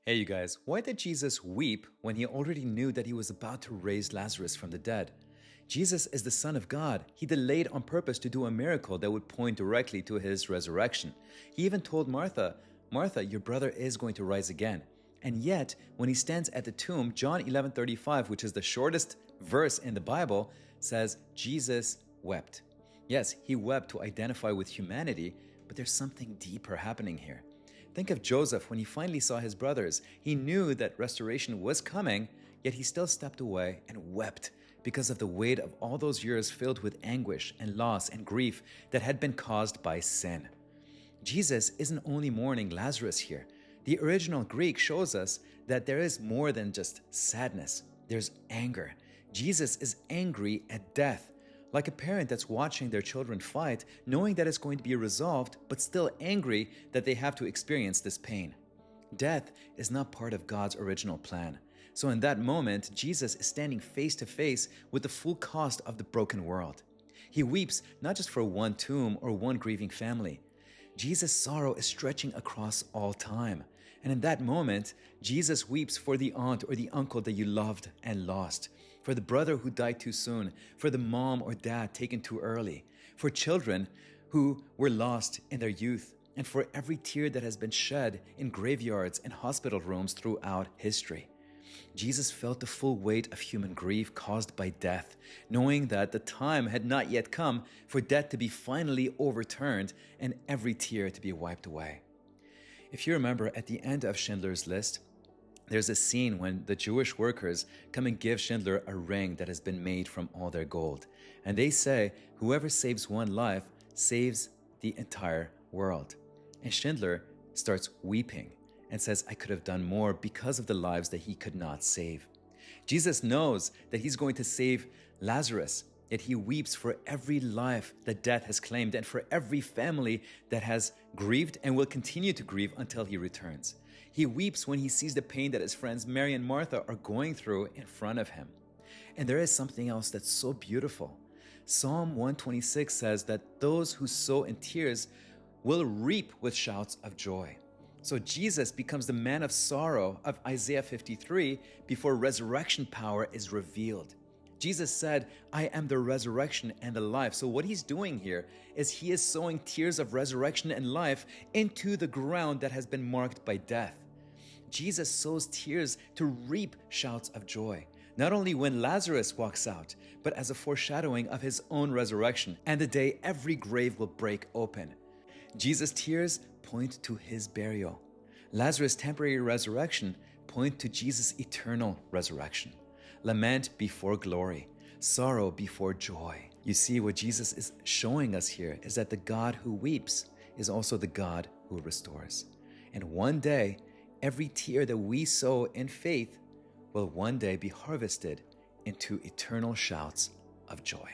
Hey, you guys, why did Jesus weep when he already knew that he was about to raise Lazarus from the dead? Jesus is the Son of God. He delayed on purpose to do a miracle that would point directly to his resurrection. He even told Martha, Martha, your brother is going to rise again. And yet, when he stands at the tomb, John 11:35, which is the shortest verse in the Bible, says Jesus wept. Yes, he wept to identify with humanity, but there's something deeper happening here. Think of Joseph when he finally saw his brothers. He knew that restoration was coming, yet he still stepped away and wept because of the weight of all those years filled with anguish and loss and grief that had been caused by sin. Jesus isn't only mourning Lazarus here. The original Greek shows us that there is more than just sadness. There's anger. Jesus is angry at death. Like a parent that's watching their children fight, knowing that it's going to be resolved, but still angry that they have to experience this pain. Death is not part of God's original plan. So in that moment, Jesus is standing face to face with the full cost of the broken world. He weeps not just for one tomb or one grieving family. Jesus' sorrow is stretching across all time. And in that moment, Jesus weeps for the aunt or the uncle that you loved and lost, for the brother who died too soon, for the mom or dad taken too early, for children who were lost in their youth, and for every tear that has been shed in graveyards and hospital rooms throughout history. Jesus felt the full weight of human grief caused by death, knowing that the time had not yet come for death to be finally overturned and every tear to be wiped away. If you remember, at the end of Schindler's List, there's a scene when the Jewish workers come and give Schindler a ring that has been made from all their gold. And they say, whoever saves one life saves the entire world. And Schindler starts weeping and says, I could have done more because of the lives that he could not save. Jesus knows that he's going to save Lazarus, yet he weeps for every life that death has claimed and for every family that has grieved and will continue to grieve until he returns. He weeps when he sees the pain that his friends Mary and Martha are going through in front of him. And there is something else that's so beautiful. Psalm 126 says that those who sow in tears will reap with shouts of joy. So Jesus becomes the man of sorrow of Isaiah 53 before resurrection power is revealed. Jesus said, I am the resurrection and the life. So what he's doing here is he is sowing tears of resurrection and life into the ground that has been marked by death. Jesus sows tears to reap shouts of joy, not only when Lazarus walks out, but as a foreshadowing of his own resurrection and the day every grave will break open. Jesus' tears point to his burial. Lazarus' temporary resurrection point to Jesus' eternal resurrection. Lament before glory, sorrow before joy. You see, what Jesus is showing us here is that the God who weeps is also the God who restores. And one day, every tear that we sow in faith will one day be harvested into eternal shouts of joy.